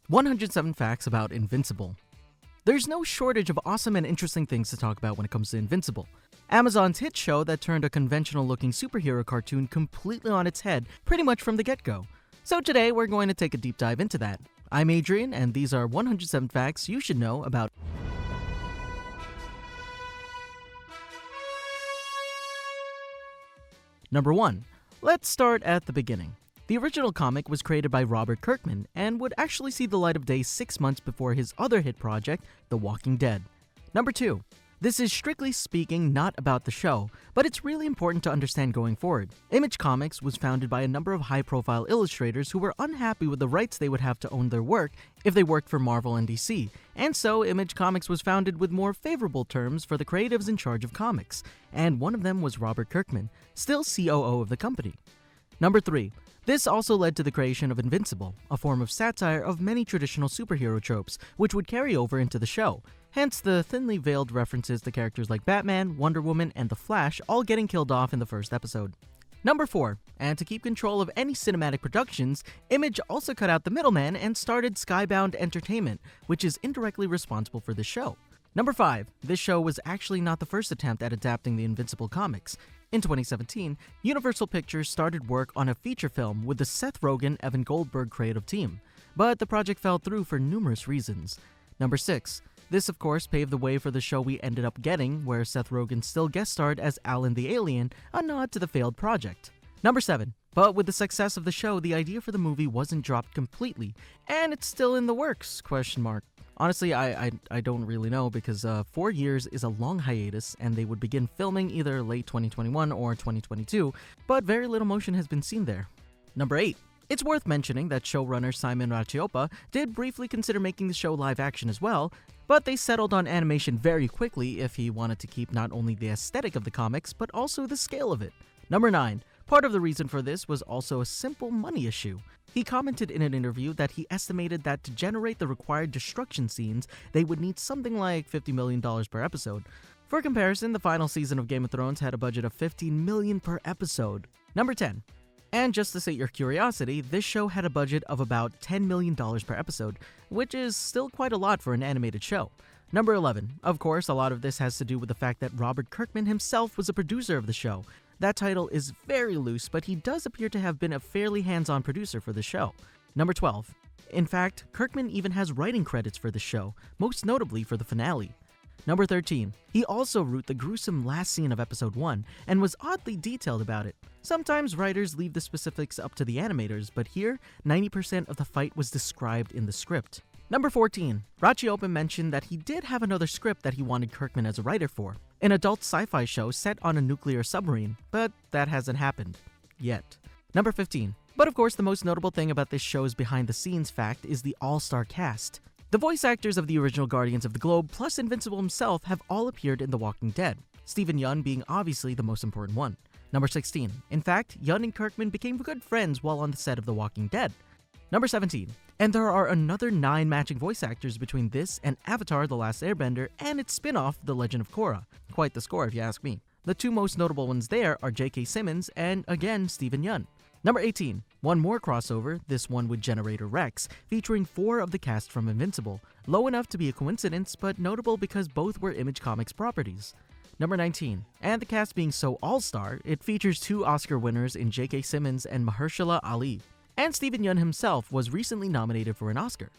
107 Facts about Invincible. There's no shortage of awesome and interesting things to talk about when it comes to Invincible. Amazon's hit show that turned a conventional-looking superhero cartoon completely on its head pretty much from the get-go. So today we're going to take a deep dive into that. I'm Adrian, and these are 107 facts you should know about. Number 1. Let's start at the beginning. The original comic was created by Robert Kirkman and would actually see the light of day 6 months before his other hit project, The Walking Dead. Number 2. This is strictly speaking not about the show, but it's really important to understand going forward. Image Comics was founded by a number of high-profile illustrators who were unhappy with the rights they would have to own their work if they worked for Marvel and DC, and so Image Comics was founded with more favorable terms for the creatives in charge of comics, and one of them was Robert Kirkman, still COO of the company. Number 3. This also led to the creation of Invincible, a form of satire of many traditional superhero tropes, which would carry over into the show, hence the thinly veiled references to characters like Batman, Wonder Woman, and The Flash all getting killed off in the first episode. Number 4. And to keep control of any cinematic productions, Image also cut out the middleman and started Skybound Entertainment, which is indirectly responsible for this show. Number 5. This show was actually not the first attempt at adapting the Invincible comics. In 2017, Universal Pictures started work on a feature film with the Seth Rogen-Evan Goldberg creative team, but the project fell through for numerous reasons. Number 6. This of course paved the way for the show we ended up getting, where Seth Rogen still guest starred as Alan the Alien, a nod to the failed project. Number 7. But with the success of the show, the idea for the movie wasn't dropped completely, and it's still in the works, ? Honestly, I don't really know because 4 years is a long hiatus and they would begin filming either late 2021 or 2022, but very little motion has been seen there. Number 8. It's worth mentioning that showrunner Simon Racciopa did briefly consider making the show live action as well, but they settled on animation very quickly if he wanted to keep not only the aesthetic of the comics, but also the scale of it. Number 9. Part of the reason for this was also a simple money issue. He commented in an interview that he estimated that to generate the required destruction scenes, they would need something like $50 million per episode. For comparison, the final season of Game of Thrones had a budget of $15 million per episode. Number 10. And just to sate your curiosity, this show had a budget of about $10 million per episode, which is still quite a lot for an animated show. Number 11. Of course, a lot of this has to do with the fact that Robert Kirkman himself was a producer of the show. That title is very loose, but he does appear to have been a fairly hands-on producer for the show. Number 12. In fact, Kirkman even has writing credits for the show, most notably for the finale. Number 13. He also wrote the gruesome last scene of episode 1 and was oddly detailed about it. Sometimes writers leave the specifics up to the animators, but here, 90% of the fight was described in the script. Number 14. Racciopa mentioned that he did have another script that he wanted Kirkman as a writer for, an adult sci-fi show set on a nuclear submarine, but that hasn't happened. Yet. Number 15. But of course, the most notable thing about this show's behind-the-scenes fact is the all-star cast. The voice actors of the original Guardians of the Globe plus Invincible himself have all appeared in The Walking Dead, Steven Yeun being obviously the most important one. Number 16. In fact, Yeun and Kirkman became good friends while on the set of The Walking Dead. Number 17. And there are another 9 matching voice actors between this and Avatar: The Last Airbender and its spin-off, The Legend of Korra. Quite the score if you ask me. The 2 most notable ones there are J.K. Simmons and, again, Steven Yeun. Number 18. One more crossover, this one with Generator Rex, featuring 4 of the cast from Invincible. Low enough to be a coincidence, but notable because both were Image Comics properties. Number 19. And the cast being so all-star, it features 2 Oscar winners in J.K. Simmons and Mahershala Ali. And Steven Yeun himself was recently nominated for an Oscar.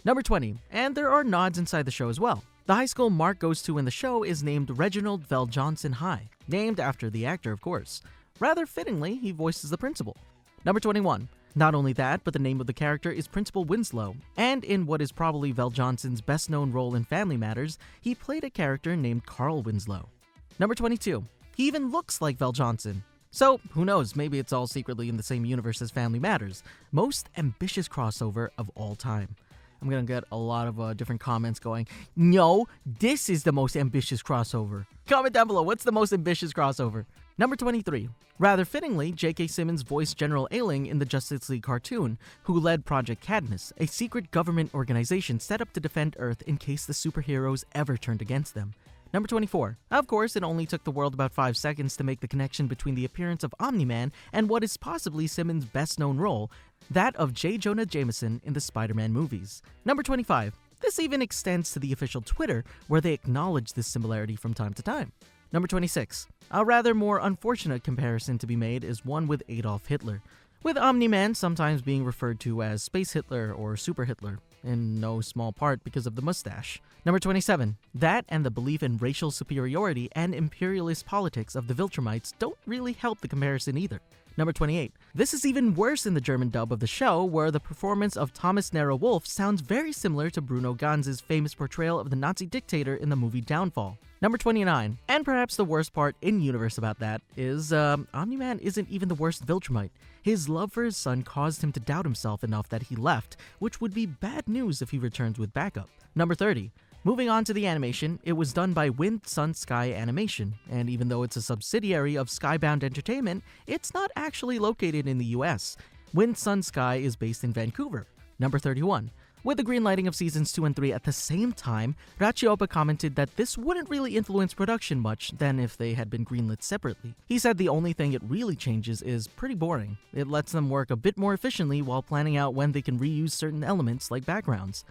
Number 20. And there are nods inside the show as well. The high school Mark goes to in the show is named Reginald VelJohnson High, named after the actor of course. Rather fittingly, he voices the principal. Number 21. Not only that, but the name of the character is Principal Winslow, and in what is probably VelJohnson's best-known role in Family Matters, he played a character named Carl Winslow. Number 22. He even looks like VelJohnson. So, who knows, maybe it's all secretly in the same universe as Family Matters. Most ambitious crossover of all time. I'm gonna get a lot of different comments going, no, this is the most ambitious crossover. Comment down below, what's the most ambitious crossover? Number 23. Rather fittingly, J.K. Simmons voiced General Ailing in the Justice League cartoon, who led Project Cadmus, a secret government organization set up to defend Earth in case the superheroes ever turned against them. Number 24. Of course, it only took the world about 5 seconds to make the connection between the appearance of Omni-Man and what is possibly Simmons' best-known role, that of J. Jonah Jameson in the Spider-Man movies. Number 25. This even extends to the official Twitter, where they acknowledge this similarity from time to time. Number 26. A rather more unfortunate comparison to be made is one with Adolf Hitler, with Omni-Man sometimes being referred to as Space Hitler or Super Hitler, in no small part because of the mustache. Number 27. That and the belief in racial superiority and imperialist politics of the Viltrumites don't really help the comparison either. Number 28. This is even worse in the German dub of the show, where the performance of Thomas Nero Wolf sounds very similar to Bruno Ganz's famous portrayal of the Nazi dictator in the movie Downfall. Number 29, and perhaps the worst part in-universe about that, is Omni-Man isn't even the worst Viltrumite. His love for his son caused him to doubt himself enough that he left, which would be bad news if he returns with backup. Number 30. Moving on to the animation, it was done by Wind Sun Sky Animation, and even though it's a subsidiary of Skybound Entertainment, it's not actually located in the US. Wind Sun Sky is based in Vancouver. Number 31. With the greenlighting of seasons 2 and 3 at the same time, Rachiopa commented that this wouldn't really influence production much than if they had been greenlit separately. He said the only thing it really changes is pretty boring. It lets them work a bit more efficiently while planning out when they can reuse certain elements like backgrounds.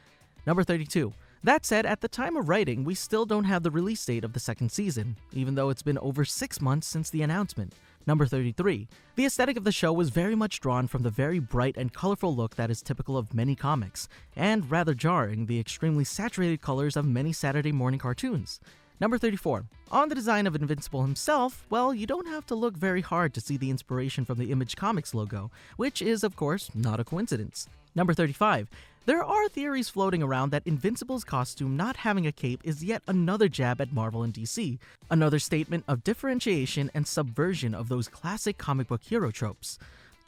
Number 32. That said, at the time of writing, we still don't have the release date of the second season, even though it's been over 6 months since the announcement. Number 33. The aesthetic of the show was very much drawn from the very bright and colorful look that is typical of many comics, and rather jarring, the extremely saturated colors of many Saturday morning cartoons. Number 34. On the design of Invincible himself, well, you don't have to look very hard to see the inspiration from the Image Comics logo, which is, of course, not a coincidence. Number 35. There are theories floating around that Invincible's costume not having a cape is yet another jab at Marvel and DC, another statement of differentiation and subversion of those classic comic book hero tropes.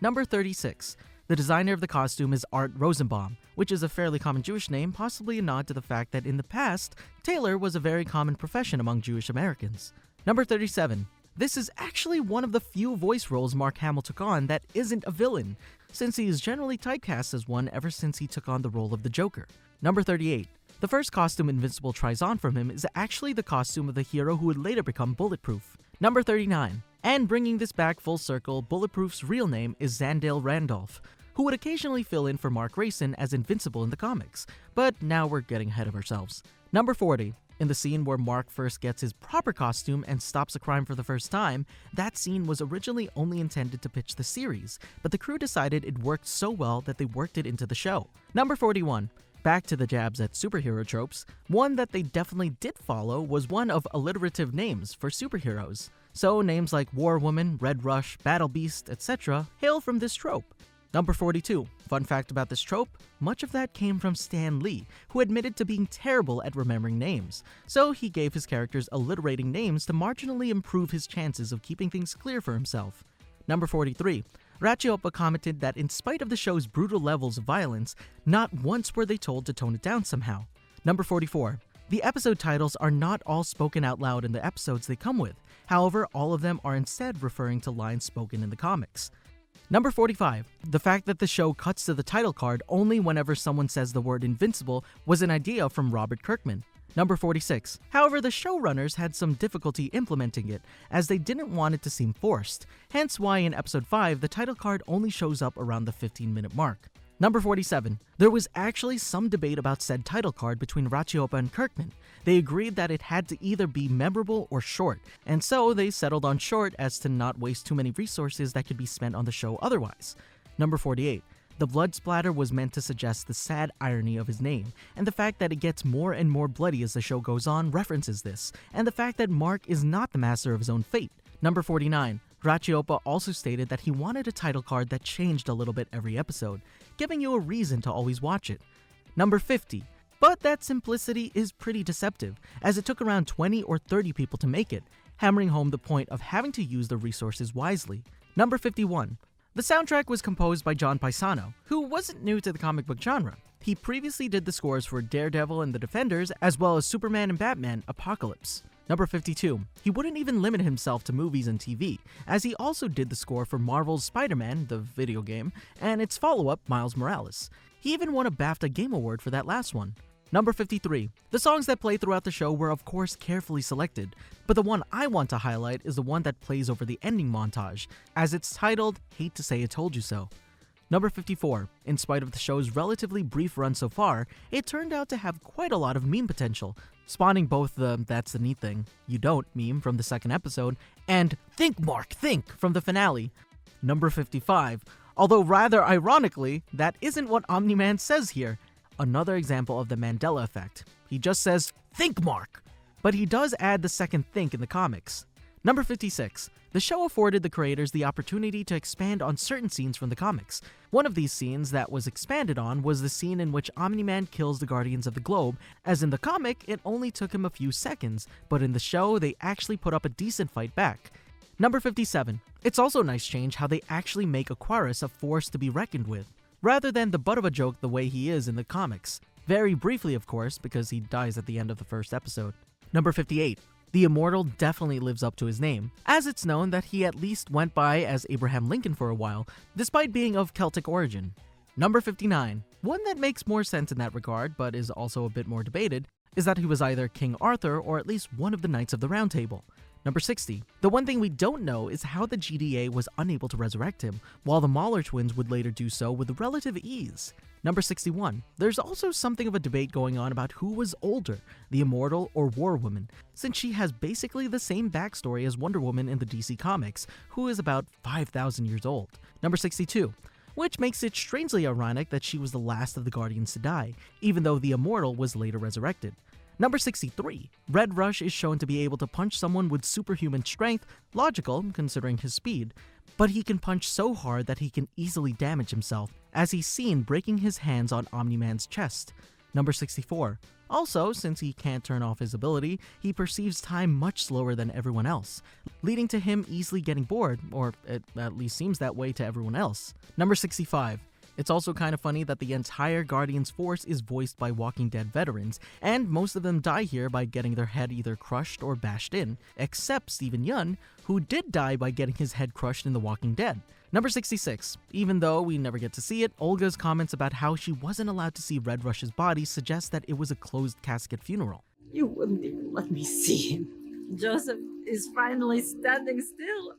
Number 36. The designer of the costume is Art Rosenbaum, which is a fairly common Jewish name, possibly a nod to the fact that in the past, tailor was a very common profession among Jewish Americans. Number 37. This is actually one of the few voice roles Mark Hamill took on that isn't a villain, since he is generally typecast as one ever since he took on the role of the Joker. Number 38. The first costume Invincible tries on from him is actually the costume of the hero who would later become Bulletproof. Number 39. And bringing this back full circle, Bulletproof's real name is Zandale Randolph, who would occasionally fill in for Mark Grayson as Invincible in the comics, but now we're getting ahead of ourselves. Number 40. In the scene where Mark first gets his proper costume and stops a crime for the first time, that scene was originally only intended to pitch the series, but the crew decided it worked so well that they worked it into the show. Number 41. Back to the jabs at superhero tropes, one that they definitely did follow was one of alliterative names for superheroes. So names like War Woman, Red Rush, Battle Beast, etc. hail from this trope. Number 42. Fun fact about this trope, much of that came from Stan Lee, who admitted to being terrible at remembering names, so he gave his characters alliterating names to marginally improve his chances of keeping things clear for himself. Number 43. Rachiopa commented that in spite of the show's brutal levels of violence, not once were they told to tone it down somehow. Number 44. The episode titles are not all spoken out loud in the episodes they come with, however, all of them are instead referring to lines spoken in the comics. Number 45. The fact that the show cuts to the title card only whenever someone says the word Invincible was an idea from Robert Kirkman. Number 46. However, the showrunners had some difficulty implementing it, as they didn't want it to seem forced, hence why in episode 5 the title card only shows up around the 15-minute mark. Number 47. There was actually some debate about said title card between Rachiopa and Kirkman. They agreed that it had to either be memorable or short, and so they settled on short as to not waste too many resources that could be spent on the show otherwise. Number 48. The blood splatter was meant to suggest the sad irony of his name, and the fact that it gets more and more bloody as the show goes on references this, and the fact that Mark is not the master of his own fate. Number 49. Rachiopa also stated that he wanted a title card that changed a little bit every episode, giving you a reason to always watch it. Number 50. But that simplicity is pretty deceptive, as it took around 20 or 30 people to make it, hammering home the point of having to use the resources wisely. Number 51. The soundtrack was composed by John Paisano, who wasn't new to the comic book genre. He previously did the scores for Daredevil and the Defenders, as well as Superman and Batman: Apocalypse. Number 52. He wouldn't even limit himself to movies and TV, as he also did the score for Marvel's Spider-Man, the video game, and its follow-up, Miles Morales. He even won a BAFTA Game Award for that last one. Number 53. The songs that play throughout the show were of course carefully selected, but the one I want to highlight is the one that plays over the ending montage, as it's titled Hate to Say I Told You So. Number 54. In spite of the show's relatively brief run so far, it turned out to have quite a lot of meme potential, spawning both the "that's the neat thing, you don't" meme from the second episode and "think Mark, think" from the finale. Number 55. Although rather ironically, that isn't what Omni-Man says here. Another example of the Mandela effect. He just says, "think Mark," but he does add the second "think" in the comics. Number 56. The show afforded the creators the opportunity to expand on certain scenes from the comics. One of these scenes that was expanded on was the scene in which Omni-Man kills the Guardians of the Globe, as in the comic, it only took him a few seconds, but in the show, they actually put up a decent fight back. Number 57. It's also a nice change how they actually make Aquarius a force to be reckoned with, rather than the butt of a joke the way he is in the comics. Very briefly, of course, because he dies at the end of the first episode. Number 58. The Immortal definitely lives up to his name, as it's known that he at least went by as Abraham Lincoln for a while, despite being of Celtic origin. Number 59. One that makes more sense in that regard, but is also a bit more debated, is that he was either King Arthur or at least one of the Knights of the Round Table. Number 60. The one thing we don't know is how the GDA was unable to resurrect him, while the Mauler twins would later do so with relative ease. Number 61. There's also something of a debate going on about who was older, the Immortal or War Woman, since she has basically the same backstory as Wonder Woman in the DC Comics, who is about 5,000 years old. Number 62. Which makes it strangely ironic that she was the last of the Guardians to die, even though the Immortal was later resurrected. Number 63. Red Rush is shown to be able to punch someone with superhuman strength, logical considering his speed, but he can punch so hard that he can easily damage himself, as he's seen breaking his hands on Omni-Man's chest. Number 64. Also, since he can't turn off his ability, he perceives time much slower than everyone else, leading to him easily getting bored, or it at least seems that way to everyone else. Number 65. It's also kind of funny that the entire Guardians force is voiced by Walking Dead veterans, and most of them die here by getting their head either crushed or bashed in, except Steven Yeun, who did die by getting his head crushed in The Walking Dead. Number 66. Even though we never get to see it, Olga's comments about how she wasn't allowed to see Red Rush's body suggest that it was a closed casket funeral. You wouldn't even let me see him. Joseph is finally standing still,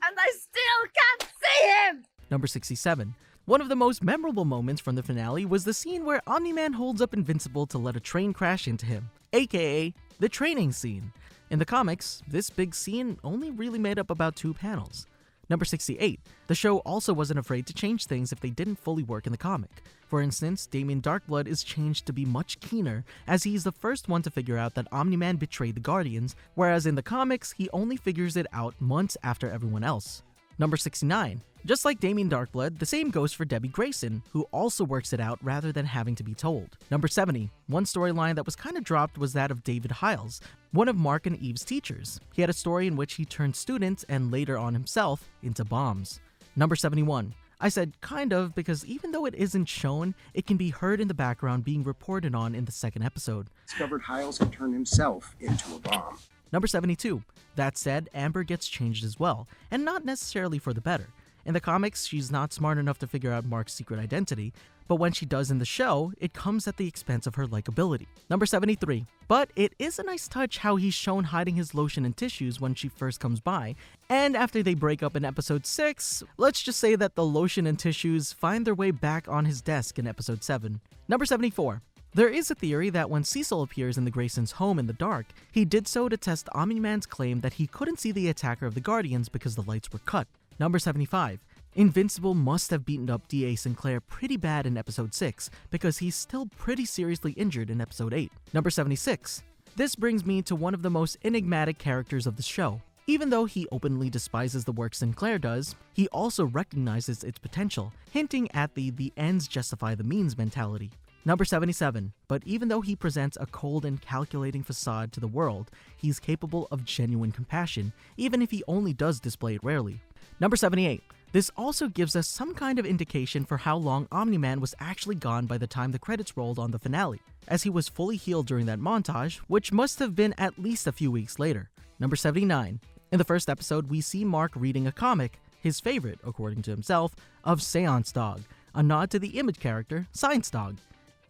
and I still can't see him! Number 67. One of the most memorable moments from the finale was the scene where Omni-Man holds up Invincible to let a train crash into him, aka the training scene. In the comics, this big scene only really made up about 2 panels. Number 68. The show also wasn't afraid to change things if they didn't fully work in the comic. For instance, Damien Darkblood is changed to be much keener, as he's the first one to figure out that Omni-Man betrayed the Guardians, whereas in the comics, he only figures it out months after everyone else. Number 69. Just like Damien Darkblood, the same goes for Debbie Grayson, who also works it out rather than having to be told. Number 70. One storyline that was kind of dropped was that of David Hiles, one of Mark and Eve's teachers. He had a story in which he turned students, and later on himself, into bombs. Number 71. I said kind of because even though it isn't shown, it can be heard in the background being reported on in the second episode. Discovered Hiles had turned himself into a bomb. Number 72. That said, Amber gets changed as well, and not necessarily for the better. In the comics, she's not smart enough to figure out Mark's secret identity, but when she does in the show, it comes at the expense of her likability. Number 73. But it is a nice touch how he's shown hiding his lotion and tissues when she first comes by, and after they break up in episode 6, let's just say that the lotion and tissues find their way back on his desk in episode 7. Number 74. There is a theory that when Cecil appears in the Graysons' home in the dark, he did so to test Omni-Man's claim that he couldn't see the attacker of the Guardians because the lights were cut. Number 75. Invincible must have beaten up D.A. Sinclair pretty bad in episode 6 because he's still pretty seriously injured in episode 8. Number 76. This brings me to one of the most enigmatic characters of the show. Even though he openly despises the work Sinclair does, he also recognizes its potential, hinting at the ends justify the means mentality. Number 77. But even though he presents a cold and calculating facade to the world, he's capable of genuine compassion, even if he only does display it rarely. Number 78. This also gives us some kind of indication for how long Omni-Man was actually gone by the time the credits rolled on the finale, as he was fully healed during that montage, which must have been at least a few weeks later. Number 79. In the first episode, we see Mark reading a comic, his favorite, according to himself, of Seance Dog, a nod to the Image character, Science Dog.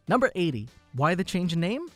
Number 80. Why the change in name?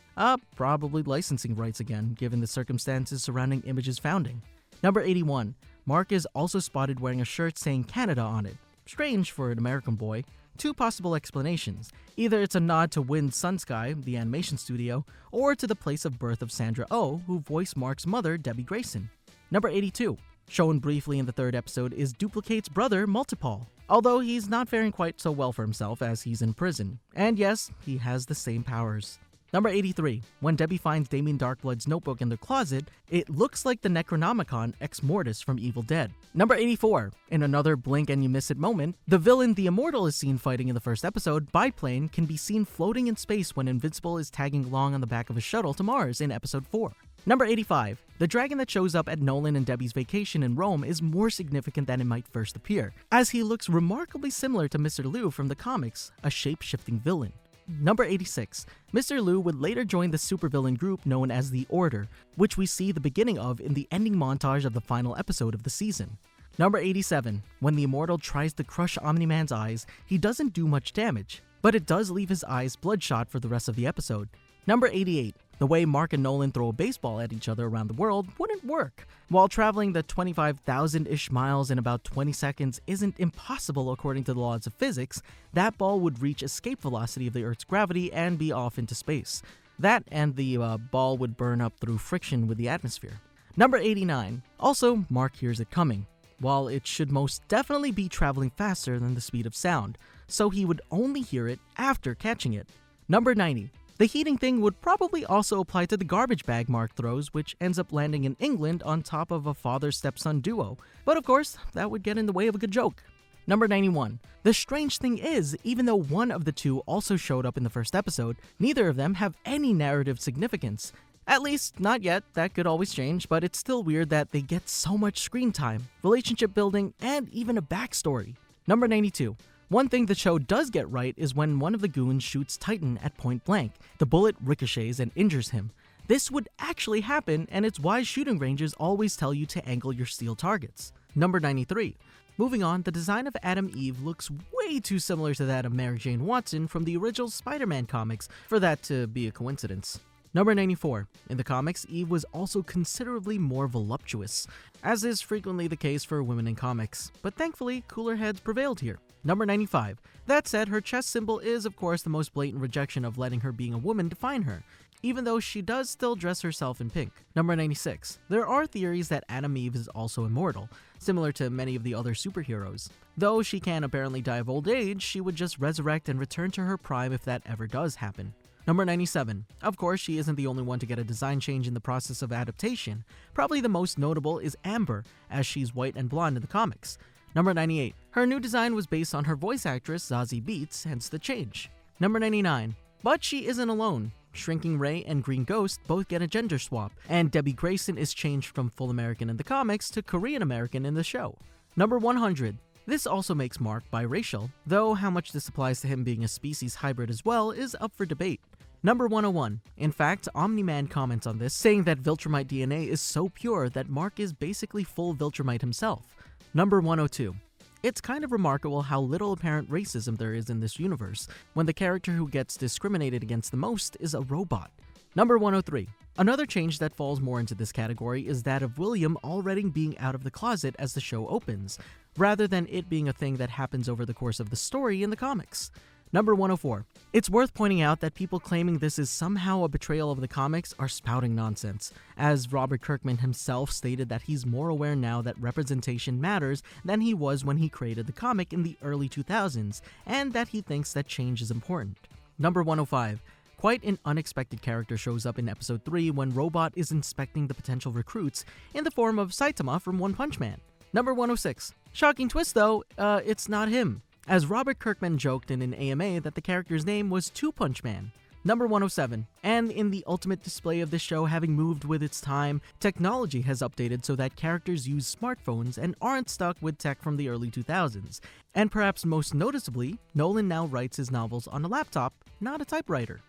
Probably licensing rights again, given the circumstances surrounding Image's founding. Number 81. Mark is also spotted wearing a shirt saying Canada on it. strange for an American boy. Two possible explanations. Either it's a nod to Wind Sunsky, the animation studio, or to the place of birth of Sandra Oh, who voiced Mark's mother, Debbie Grayson. Number 82. Shown briefly in the third episode is Duplicate's brother, Multipol, although he's not faring quite so well for himself as he's in prison. And yes, he has the same powers. Number 83. When Debbie finds Damien Darkblood's notebook in their closet, it looks like the Necronomicon Ex Mortis from Evil Dead. Number 84. In another blink and you miss it moment, the villain the Immortal is seen fighting in the first episode, Biplane, can be seen floating in space when Invincible is tagging along on the back of a shuttle to Mars in episode 4. Number 85. The dragon that shows up at Nolan and Debbie's vacation in Rome is more significant than it might first appear, as he looks remarkably similar to Mr. Liu from the comics, a shape-shifting villain. Number 86. Mr. Liu would later join the supervillain group known as the Order, which we see the beginning of in the ending montage of the final episode of the season. Number 87. When the Immortal tries to crush Omni-Man's eyes, he doesn't do much damage, but it does leave his eyes bloodshot for the rest of the episode. Number 88. The way Mark and Nolan throw a baseball at each other around the world wouldn't work. While traveling the 25,000-ish miles in about 20 seconds isn't impossible according to the laws of physics, that ball would reach escape velocity of the Earth's gravity and be off into space. That and the ball would burn up through friction with the atmosphere. Number 89. Also, Mark hears it coming, while it should most definitely be traveling faster than the speed of sound, so he would only hear it after catching it. Number 90. The heating thing would probably also apply to the garbage bag Mark throws, which ends up landing in England on top of a father-stepson duo. But of course, that would get in the way of a good joke. Number 91. The strange thing is, even though one of the two also showed up in the first episode, neither of them have any narrative significance. At least, not yet, that could always change, but it's still weird that they get so much screen time, relationship building, and even a backstory. Number 92. One thing the show does get right is when one of the goons shoots Titan at point blank. The bullet ricochets and injures him. This would actually happen, and it's why shooting ranges always tell you to angle your steel targets. Number 93. Moving on, the design of Adam Eve looks way too similar to that of Mary Jane Watson from the original Spider-Man comics for that to be a coincidence. Number 94. In the comics, Eve was also considerably more voluptuous, as is frequently the case for women in comics, but thankfully, cooler heads prevailed here. Number 95. That said, her chest symbol is of course the most blatant rejection of letting her being a woman define her, even though she does still dress herself in pink. Number 96. There are theories that Adam Eve is also immortal, similar to many of the other superheroes. Though she can apparently die of old age, she would just resurrect and return to her prime if that ever does happen. Number 97. Of course, she isn't the only one to get a design change in the process of adaptation. Probably the most notable is Amber, as she's white and blonde in the comics. Number 98. Her new design was based on her voice actress Zazie Beetz, hence the change. Number 99. But she isn't alone. Shrinking Ray and Green Ghost both get a gender swap, and Debbie Grayson is changed from full American in the comics to Korean American in the show. Number 100. This also makes Mark biracial, though how much this applies to him being a species hybrid as well is up for debate. Number 101. In fact, Omni-Man comments on this, saying that Viltrumite DNA is so pure that Mark is basically full Viltrumite himself. Number 102. It's kind of remarkable how little apparent racism there is in this universe, when the character who gets discriminated against the most is a robot. Number 103. Another change that falls more into this category is that of William already being out of the closet as the show opens, rather than it being a thing that happens over the course of the story in the comics. Number 104. It's worth pointing out that people claiming this is somehow a betrayal of the comics are spouting nonsense, as Robert Kirkman himself stated that he's more aware now that representation matters than he was when he created the comic in the early 2000s, and that he thinks that change is important. Number 105. Quite an unexpected character shows up in episode 3 when Robot is inspecting the potential recruits in the form of Saitama from One Punch Man. Number 106. Shocking twist though, it's not him, as Robert Kirkman joked in an AMA that the character's name was Two Punch Man. Number 107. And in the ultimate display of this show having moved with its time, technology has updated so that characters use smartphones and aren't stuck with tech from the early 2000s. And perhaps most noticeably, Nolan now writes his novels on a laptop, not a typewriter.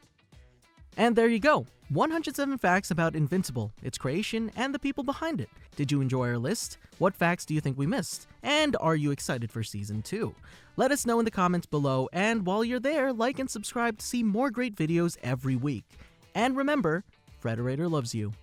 And there you go, 107 facts about Invincible, its creation, and the people behind it. Did you enjoy our list? What facts do you think we missed? And are you excited for Season 2? Let us know in the comments below, and while you're there, like and subscribe to see more great videos every week. And remember, Frederator loves you.